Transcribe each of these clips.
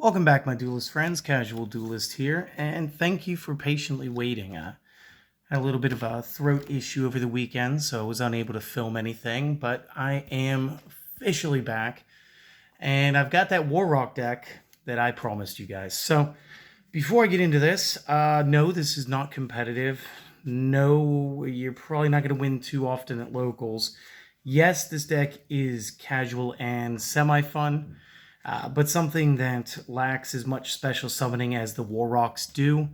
Welcome back, my Duelist friends. Casual Duelist here, and thank you for patiently waiting. I had a little bit of a throat issue over the weekend, so I was unable to film anything, but I am officially back, and I've got that Warrock deck that I promised you guys. So, before I get into this, no, this is not competitive. No, you're probably not going to win too often at locals. Yes, this deck is casual and semi-fun, but something that lacks as much special summoning as the Warrocks do,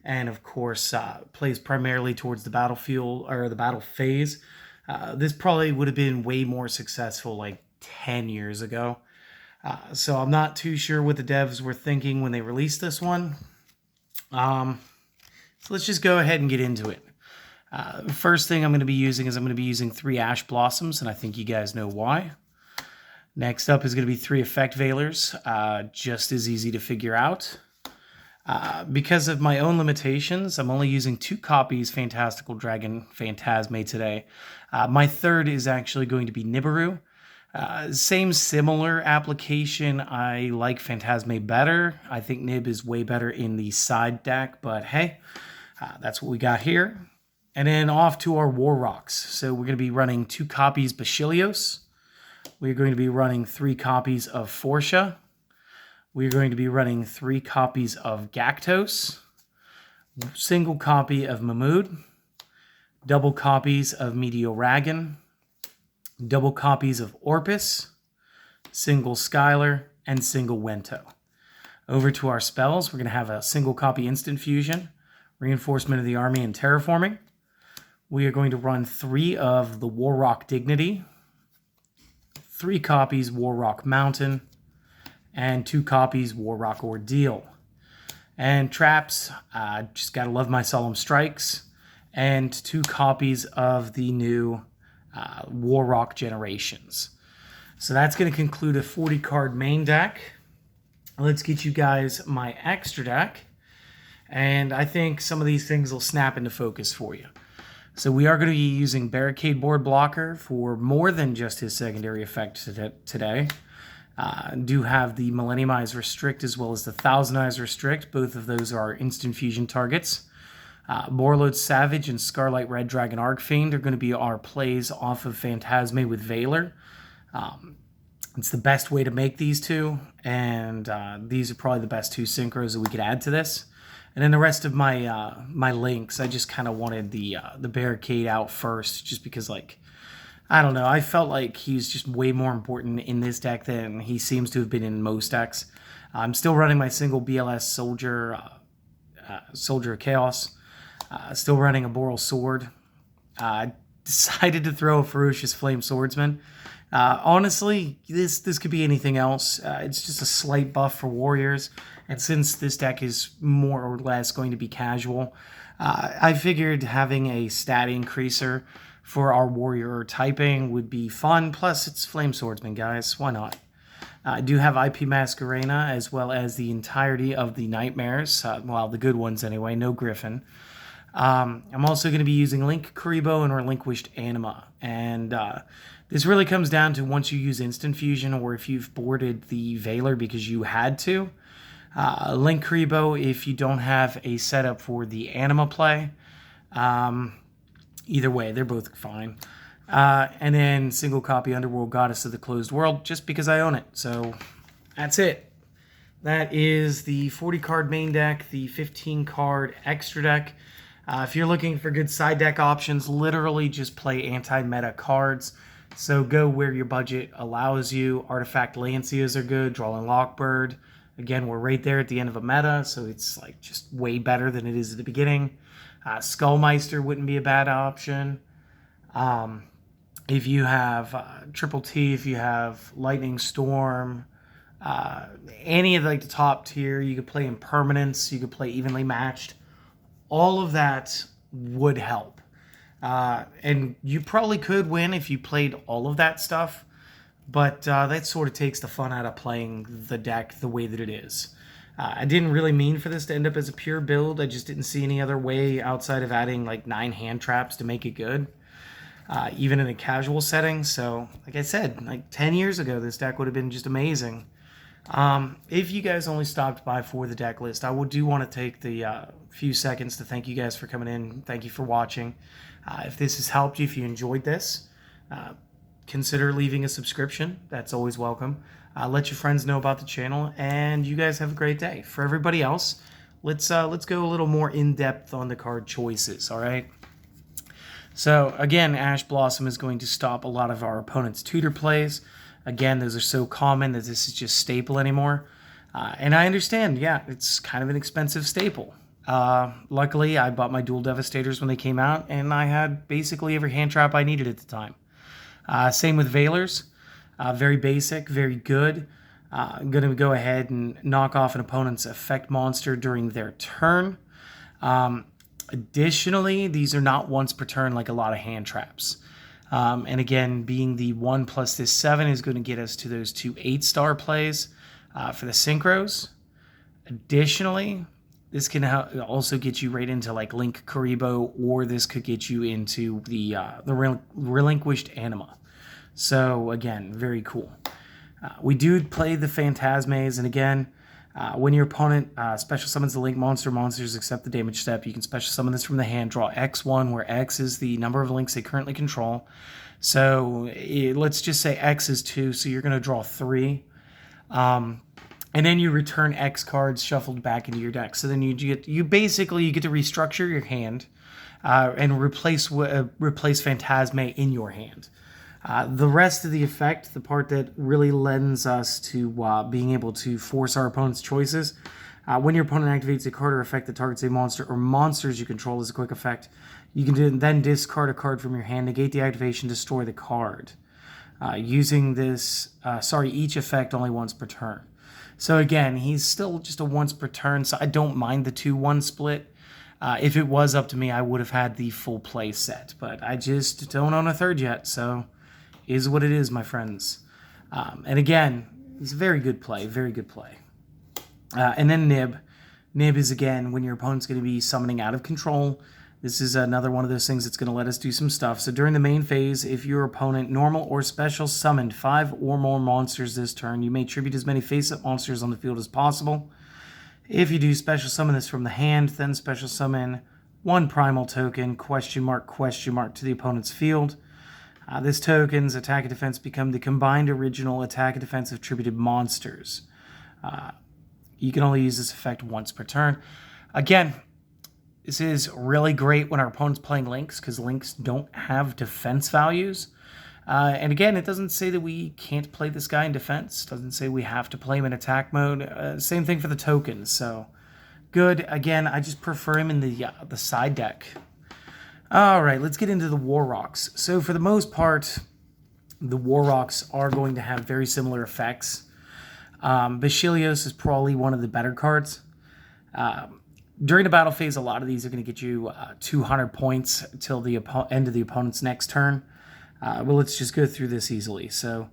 and of course plays primarily towards the battlefield or the battle phase. This probably would have been way more successful like 10 years ago. So I'm not too sure what the devs were thinking when they released this one. So let's just go ahead and get into it. First thing I'm going to be using 3 Ash Blossoms, and I think you guys know why. Next up is going to be 3 Effect Veilers, just as easy to figure out. Because of my own limitations, I'm only using 2 copies Fantastical Dragon Phantasme today. My third is actually going to be Nibiru. Similar application. I like Phantasme better. I think Nib is way better in the side deck, but hey, that's what we got here. And then off to our Warrocks. So we're going to be running 2 copies Basileos. We're going to be running 3 copies of Forsha. We're going to be running 3 copies of Gactos, single copy of Mahmood, double copies of Meteoragon, double copies of Orpus, single Skylar, and single Wento. Over to our spells, we're going to have a single copy Instant Fusion, Reinforcement of the Army, and Terraforming. We are going to run 3 of the Warrock Dignity, 3 copies Warrock Mountain, and 2 copies Warrock Ordeal. And traps, just gotta love my Solemn Strikes, and 2 copies of the new Warrock Generations. So that's going to conclude a 40-card main deck. Let's get you guys my extra deck, and I think some of these things will snap into focus for you. So we are going to be using Barricade Board Blocker for more than just his secondary effect today. Do have the Millennium Eyes Restrict as well as the Thousand Eyes Restrict. Both of those are instant fusion targets. Borreload Savage and Scarlet Red Dragon Arcfiend are going to be our plays off of Phantasme with Veiler. It's the best way to make these two, and these are probably the best 2 synchros that we could add to this. And then the rest of my my links, I just kind of wanted the Barricade out first, just because, like, I don't know, I felt like he's just way more important in this deck than he seems to have been in most decks. I'm still running my single BLS Soldier, Soldier of Chaos. Still running a Boral Sword. Decided to throw a Ferocious Flame Swordsman. Honestly, this could be anything else. It's just a slight buff for warriors, and since this deck is more or less going to be casual, I figured having a stat increaser for our warrior typing would be fun. Plus, it's Flame Swordsman, guys. Why not? I do have IP Masquerena as well as the entirety of the Nightmares. Well, the good ones anyway. No Griffin. I'm also going to be using Link Kuriboh and Relinquished Anima, and this really comes down to once you use Instant Fusion or if you've boarded the Veiler because you had to. Link Kuriboh if you don't have a setup for the Anima play. Either way, they're both fine. And then single copy Underworld Goddess of the Closed World, just because I own it. So that's it. That is the 40-card main deck, the 15-card extra deck. If you're looking for good side deck options, literally just play anti-meta cards. So go where your budget allows you. Artifact Lancias are good. Drawing Lockbird. Again, we're right there at the end of a meta, so it's like just way better than it is at the beginning. Skullmeister wouldn't be a bad option. If you have Triple T, if you have Lightning Storm, any of like the top tier, you could play Impermanence, you could play Evenly Matched. All of that would help. And you probably could win if you played all of that stuff, but that sort of takes the fun out of playing the deck the way that it is. I didn't really mean for this to end up as a pure build. I just didn't see any other way outside of adding like 9 hand traps to make it good, even in a casual setting. So, like I said, like 10 years ago, this deck would have been just amazing. If you guys only stopped by for the deck list, I do want to take the few seconds to thank you guys for coming in. Thank you for watching. If this has helped you, if you enjoyed this, consider leaving a subscription. That's always welcome. Let your friends know about the channel, and you guys have a great day. For everybody else, let's go a little more in depth on the card choices. All right. So again, Ash Blossom is going to stop a lot of our opponent's tutor plays. Again, those are so common that this is just staple anymore. And I understand, yeah, it's kind of an expensive staple. Luckily, I bought my Dual Devastators when they came out, and I had basically every hand trap I needed at the time. Same with Veilers. Very basic, very good. I'm going to go ahead and knock off an opponent's effect monster during their turn. Additionally, these are not once per turn like a lot of hand traps. And again, being the 1 plus this 7 is going to get us to those 2 8-star plays for the synchros. Additionally, this can also get you right into like Link Karibo, or this could get you into the Relinquished Anima. So again, very cool. We do play the Phantasmes, and again, when your opponent special summons the Link monsters accept the damage step, you can special summon this from the hand, draw X1, where X is the number of links they currently control. So let's just say X is 2, so you're going to draw 3. And then you return X cards shuffled back into your deck. So then you basically get to restructure your hand and replace Phantasme in your hand. The rest of the effect, the part that really lends us to being able to force our opponent's choices, when your opponent activates a card or effect that targets a monster or monsters you control as a quick effect, you can then discard a card from your hand, negate the activation, destroy the card. Using this, each effect only once per turn. So again, he's still just a once per turn, so I don't mind the 2-1 split. If it was up to me, I would have had the full play set, but I just don't own a third yet, so is what it is, my friends. And again, it's a very good play, very good play. And then Nib. Nib is, again, when your opponent's going to be summoning out of control. This is another one of those things that's going to let us do some stuff. So during the main phase, if your opponent normal or special summoned 5 or more monsters this turn, you may tribute as many face-up monsters on the field as possible. If you do special summon this from the hand, then special summon 1 primal token, question mark, to the opponent's field. This token's attack and defense become the combined original attack and defense of attributed monsters. You can only use this effect once per turn. Again, this is really great when our opponent's playing Links, because Links don't have defense values. And again, it doesn't say that we can't play this guy in defense. It doesn't say we have to play him in attack mode. Same thing for the tokens. So good. Again, I just prefer him in the side deck. All right, let's get into the War Rocks. So for the most part, the War Rocks are going to have very similar effects. Basilios is probably one of the better cards. During the battle phase, a lot of these are going to get you 200 points till the end of the opponent's next turn. Well, let's just go through this easily. So,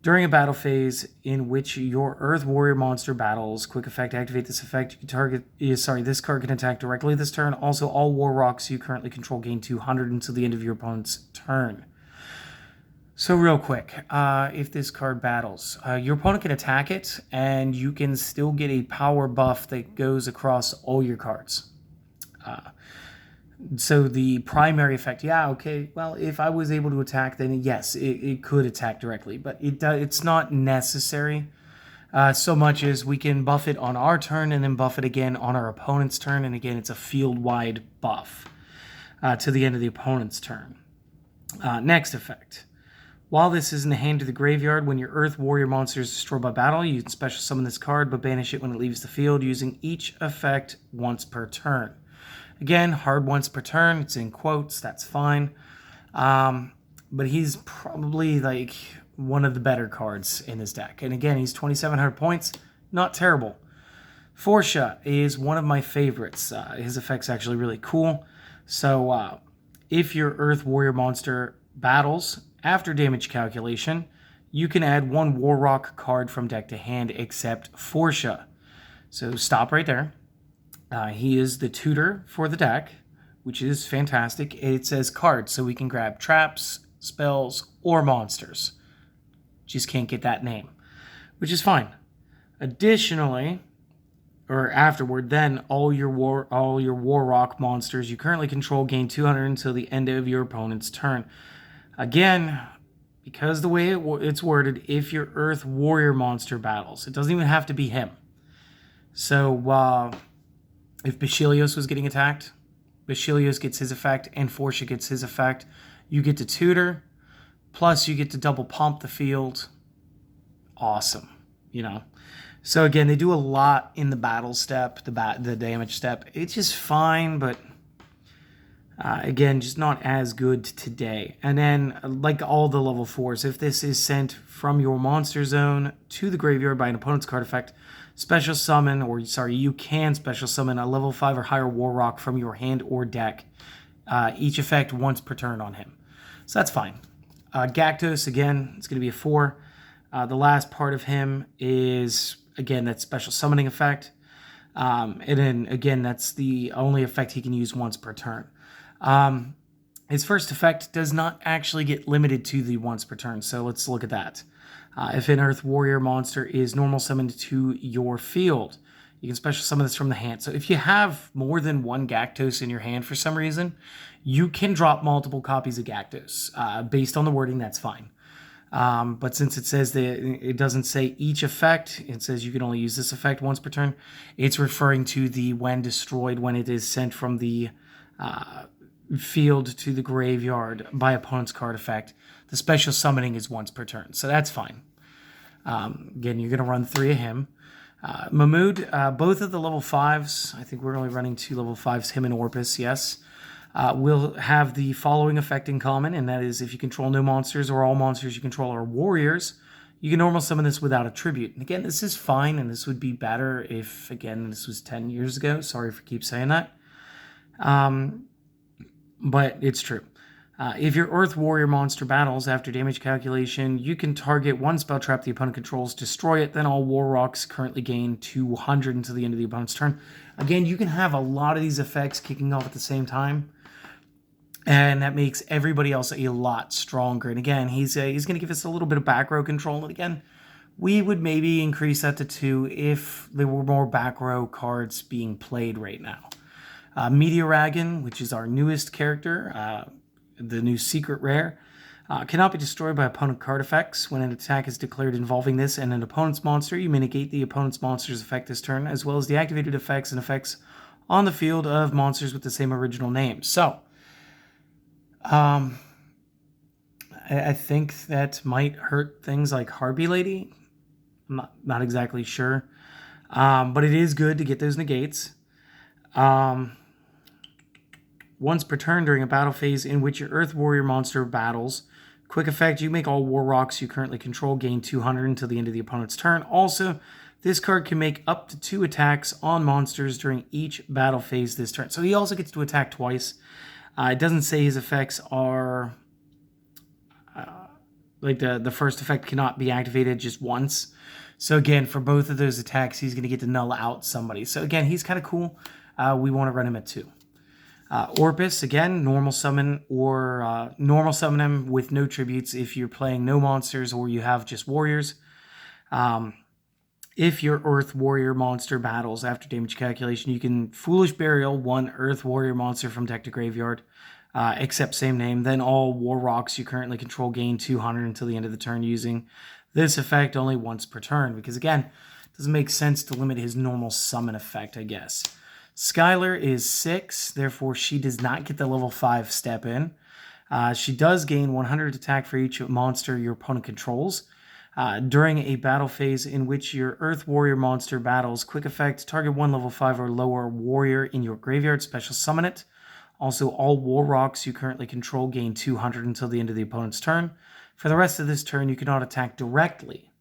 during a battle phase in which your Earth Warrior monster battles, quick effect, activate this effect. You can target. This card can attack directly this turn. Also, all War Rocks you currently control gain 200 until the end of your opponent's turn. So real quick, if this card battles, your opponent can attack it, and you can still get a power buff that goes across all your cards. So the primary effect, yeah, okay, well, if I was able to attack, then yes, it could attack directly, but it's not necessary so much as we can buff it on our turn and then buff it again on our opponent's turn, and again, it's a field-wide buff to the end of the opponent's turn. Next effect. While this is in the hand of the graveyard, when your Earth Warrior monster is destroyed by battle, you can special summon this card, but banish it when it leaves the field, using each effect once per turn. Again, hard once per turn, it's in quotes, that's fine. But he's probably like one of the better cards in this deck. And again, he's 2,700 points, not terrible. Forsha is one of my favorites. His effect's actually really cool. So if your Earth Warrior monster battles, after damage calculation, you can add 1 War Rock card from deck to hand except Forsha. So stop right there. He is the tutor for the deck, which is fantastic. It says cards, so we can grab traps, spells, or monsters. Just can't get that name, which is fine. Additionally, or afterward, then all your war rock monsters you currently control gain 200 until the end of your opponent's turn. Again, because the way it's worded, if your Earth Warrior monster battles, it doesn't even have to be him. So if Bachelios was getting attacked, Bachelios gets his effect and Forsha gets his effect. You get to tutor, plus you get to double pump the field. Awesome, So again, they do a lot in the battle step, the damage step. It's just fine, but again, just not as good today. And then, like all the level 4s, if this is sent from your monster zone to the graveyard by an opponent's card effect, you can special summon a level 5 or higher War Rock from your hand or deck. Each effect once per turn on him. So that's fine. Gactos, again, it's going to be a 4. The last part of him is, again, that special summoning effect. And then, again, that's the only effect he can use once per turn. His first effect does not actually get limited to the once per turn, so let's look at that. If an Earth Warrior monster is normal summoned to your field, you can special summon this from the hand. So if you have more than one Gactos in your hand for some reason, you can drop multiple copies of Gactos. Based on the wording, that's fine. But since it says that it doesn't say each effect, it says you can only use this effect once per turn, it's referring to the when destroyed, when it is sent from the field to the graveyard by opponent's card effect. The special summoning is once per turn, so that's fine. Again, you're going to run 3 of him. Mahmood, both of the level 5s, I think we're only running 2 level 5s, him and Orpus, yes, will have the following effect in common, and that is if you control no monsters or all monsters you control are warriors, you can normal summon this without a tribute. And again, this is fine, and this would be better if, again, this was 10 years ago. Sorry for keep saying that. But it's true. If your Earth Warrior monster battles after damage calculation, you can target one spell trap the opponent controls, destroy it, then all War Rocks currently gain 200 until the end of the opponent's turn. Again, you can have a lot of these effects kicking off at the same time, and that makes everybody else a lot stronger. And again, he's going to give us a little bit of back row control, and again, we would maybe increase that to 2 if there were more back row cards being played right now. Meteoragon, which is our newest character, the new secret rare, cannot be destroyed by opponent card effects. When an attack is declared involving this and an opponent's monster, you may negate the opponent's monster's effect this turn, as well as the activated effects and effects on the field of monsters with the same original name. So, I think that might hurt things like Harpy Lady. I'm not exactly sure. But it is good to get those negates. Once per turn during a battle phase in which your Earth Warrior monster battles, quick effect, you make all War Rocks you currently control gain 200 until the end of the opponent's turn. Also, this card can make up to 2 attacks on monsters during each battle phase this turn. So he also gets to attack twice. It doesn't say his effects are... like the first effect cannot be activated just once. So again, for both of those attacks, he's going to get to null out somebody. So again, he's kind of cool. We want to run him at 2. Orpus, again, normal summon him with no tributes if you're playing no monsters or you have just warriors. If your Earth Warrior monster battles after damage calculation, you can Foolish Burial 1 Earth Warrior monster from deck to graveyard, except same name. Then all War Rocks you currently control gain 200 until the end of the turn using this effect only once per turn. Because again, it doesn't make sense to limit his normal summon effect, I guess. Skylar is 6, therefore she does not get the level 5 step in. She does gain 100 attack for each monster your opponent controls. During a battle phase in which your Earth Warrior monster battles, quick effect, target 1 level 5 or lower warrior in your graveyard, special summon it. Also, all War Rocks you currently control gain 200 until the end of the opponent's turn. For the rest of this turn, you cannot attack directly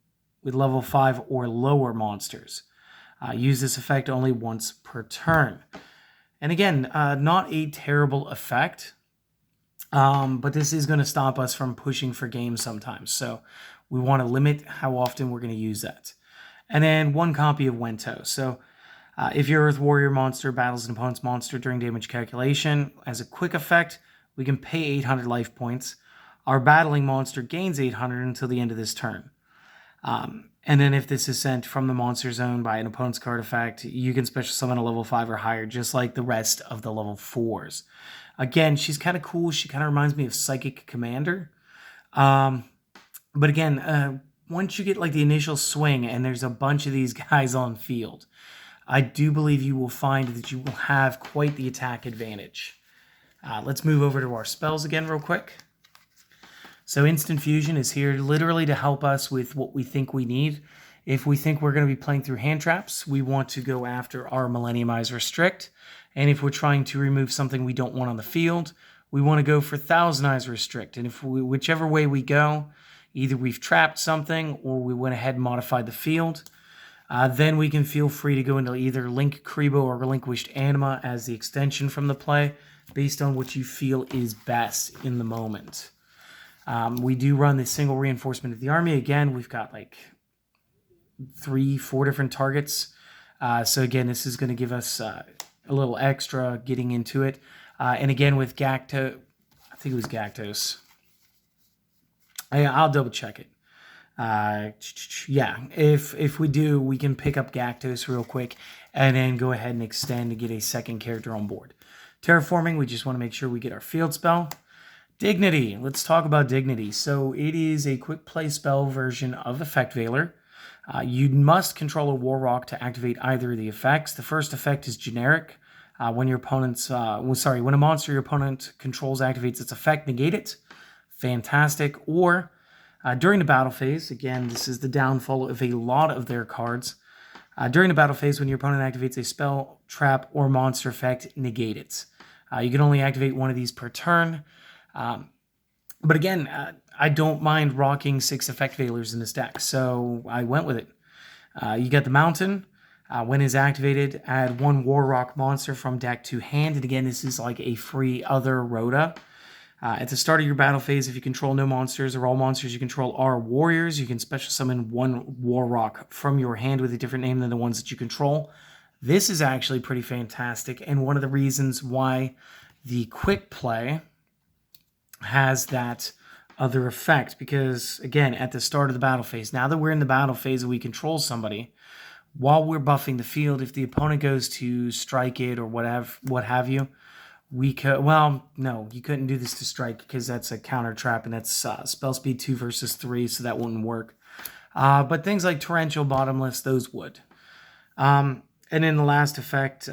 with level 5 or lower monsters. Use this effect only once per turn. And again, not a terrible effect, but this is going to stop us from pushing for games sometimes. So we want to limit how often we're going to use that. And then 1 copy of Wento. So if your Earth Warrior monster battles an opponent's monster during damage calculation, as a quick effect, we can pay 800 life points. Our battling monster gains 800 until the end of this turn. And then if this is sent from the monster zone by an opponent's card effect, you can special summon a level 5 or higher, just like the rest of the level 4s. Again, she's kind of cool. She kind of reminds me of Psychic Commander. But again, once you get like the initial swing and there's a bunch of these guys on field, I do believe you will find that you will have quite the attack advantage. Let's move over to our spells again real quick. So Instant Fusion is here literally to help us with what we think we need. If we think we're going to be playing through hand traps, we want to go after our Millenniumize Restrict. And if we're trying to remove something we don't want on the field, we want to go for Thousand-Eyes Restrict. And if whichever way we go, either we've trapped something or we went ahead and modified the field, then we can feel free to go into either Link Kribo or Relinquished Anima as the extension from the play, based on what you feel is best in the moment. We do run the single reinforcement of the army. Again, we've got like 3-4 different targets. So again, this is going to give us a little extra getting into it. And again, with Gacto, I think it was Gactos. I'll double check it. Yeah, if we do, we can pick up Gactos real quick and then go ahead and extend to get a second character on board. Terraforming, we just want to make sure we get our field spell. Dignity, let's talk about Dignity. So it is a quick play spell version of Effect Veiler. You must control a War Rock to activate either of the effects. The first effect is generic. When your opponent's, when a monster your opponent controls activates its effect, negate it. Fantastic. Or during the battle phase, again, this is the downfall of a lot of their cards. During the battle phase, when your opponent activates a spell, trap, or monster effect, negate it. You can only activate one of these per turn. But again, I don't mind rocking 6 Effect Veilers in this deck, so I went with it. You got the Mountain. When it's activated, add 1 War Rock monster from deck to hand. And again, this is like a free other Rhoda. At the start of your battle phase, if you control no monsters or all monsters you control are warriors, you can special summon 1 War Rock from your hand with a different name than the ones that you control. This is actually pretty fantastic, and one of the reasons why the quick play has that other effect, because again, at the start of the battle phase, now that we're in the battle phase and we control somebody, while we're buffing the field, if the opponent goes to strike it or what have you, we could, well, no, you couldn't do this to strike because that's a counter trap and that's spell speed 2 versus 3, so that wouldn't work. But things like Torrential Bottomless, those would. And then the last effect,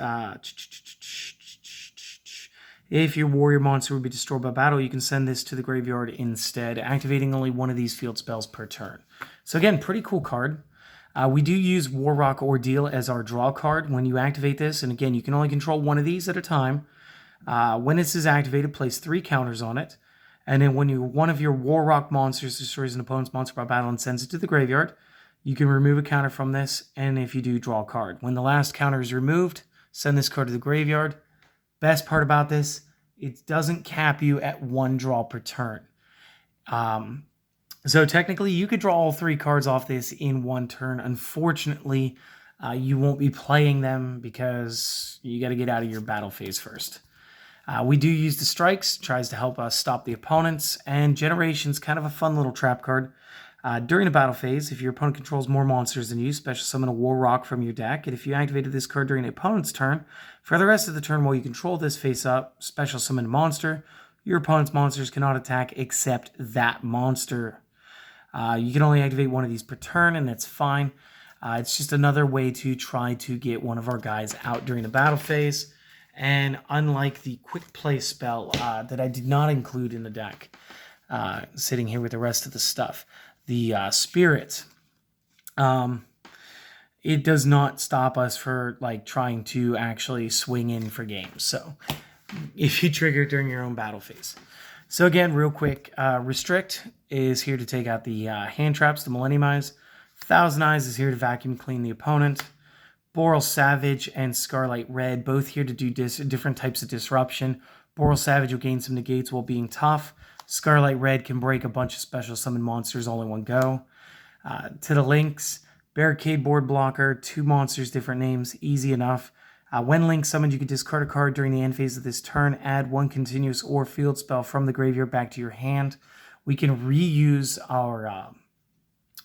if your warrior monster would be destroyed by battle, you can send this to the graveyard instead, activating only one of these field spells per turn. So again, pretty cool card. We do use War Rock Ordeal as our draw card when you activate this, and again, you can only control one of these at a time. When this is activated, place 3 counters on it, and then when one of your War Rock monsters destroys an opponent's monster by battle and sends it to the graveyard, you can remove a counter from this, and if you do, draw a card. When the last counter is removed, send this card to the graveyard. Best part about this, it doesn't cap you at 1 draw per turn. So technically, you could draw all 3 cards off this in 1 turn. Unfortunately, you won't be playing them because you got to get out of your battle phase first. We do use the Strikes, tries to help us stop the opponents, and Generation's kind of a fun little trap card. During the battle phase, if your opponent controls more monsters than you, special summon a War Rock from your deck, and if you activated this card during the opponent's turn, for the rest of the turn while you control this face up, special summon a monster. Your opponent's monsters cannot attack except that monster. You can only activate one of these per turn, and that's fine. It's just another way to try to get one of our guys out during the battle phase. And unlike the quick play spell that I did not include in the deck, sitting here with the rest of the stuff, the Spirit, it does not stop us for like trying to actually swing in for games. So if you trigger it during your own battle phase. So again, real quick, Restrict is here to take out the hand traps, the Millenniumize. Thousand Eyes is here to vacuum clean the opponent. Boral Savage and Scarlet Red, both here to do different types of disruption. Boral Savage will gain some negates while being tough. Scarlet Red can break a bunch of special summon monsters all in one go. To the links, Barricade Board Blocker, 2 monsters, different names, easy enough. When Link summoned, you can discard a card during the end phase of this turn, add 1 continuous or field spell from the graveyard back to your hand. We can reuse our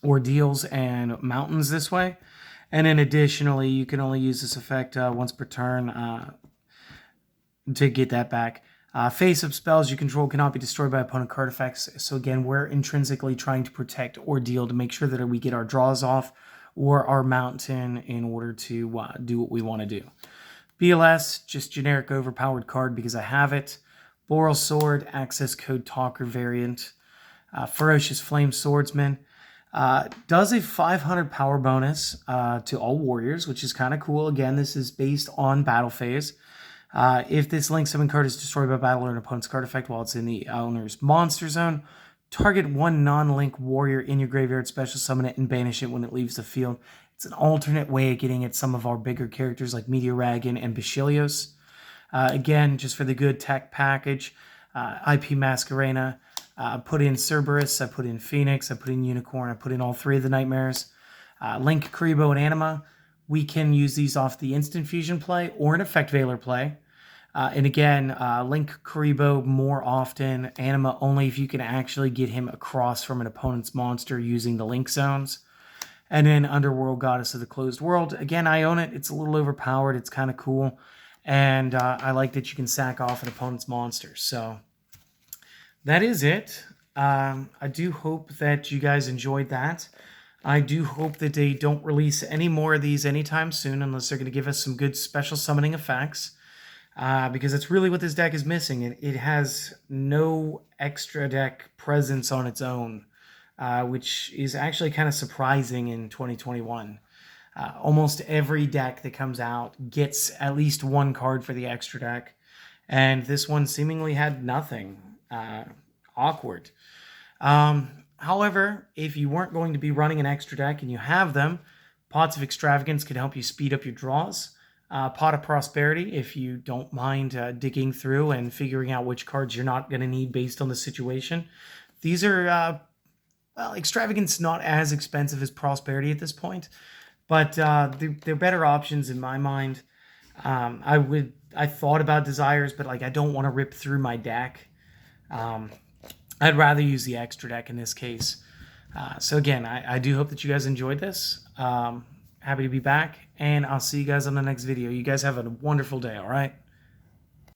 ordeals and mountains this way. And then additionally, you can only use this effect once per turn to get that back. Face-up spells you control cannot be destroyed by opponent card effects. So again, we're intrinsically trying to protect Ordeal to make sure that we get our draws off or our mountain in order to do what we want to do. BLS, just generic overpowered card because I have it. Boral Sword, access code talker variant. Ferocious Flame Swordsman. Does a 500 power bonus to all warriors, which is kind of cool. Again, this is based on battle phase. If this Link Summon card is destroyed by battle or an opponent's card effect while it's in the owner's monster zone, target one non-Link warrior in your graveyard, special summon it, and banish it when it leaves the field. It's an alternate way of getting at some of our bigger characters like Meteoragon and Bachelios. Again, just for the good tech package, IP Masquerena, put in Cerberus, I put in Phoenix, I put in Unicorn, I put in all three of the Nightmares. Link, Karibo, and Anima. We can use these off the instant fusion play or an effect veiler play. And again, Link Karibo more often, Anima only if you can actually get him across from an opponent's monster using the Link zones. And then Underworld Goddess of the Closed World. Again, I own it. It's a little overpowered. It's kind of cool. And I like that you can sack off an opponent's monster. So that is it. I do hope that you guys enjoyed that. I do hope that they don't release any more of these anytime soon unless they're going to give us some good special summoning effects. Because that's really what this deck is missing. It has no extra deck presence on its own, which is actually kind of surprising in 2021. Almost every deck that comes out gets at least one card for the extra deck, and this one seemingly had nothing. Awkward. However, if you weren't going to be running an extra deck and you have them, Pots of Extravagance can help you speed up your draws. Pot of Prosperity, if you don't mind digging through and figuring out which cards you're not going to need based on the situation. These are, well, Extravagance not as expensive as Prosperity at this point, but they're better options in my mind. I thought about Desires, but like I don't want to rip through my deck. I'd rather use the extra deck in this case. So again, I do hope that you guys enjoyed this. Happy to be back, and I'll see you guys on the next video. You guys have a wonderful day, all right?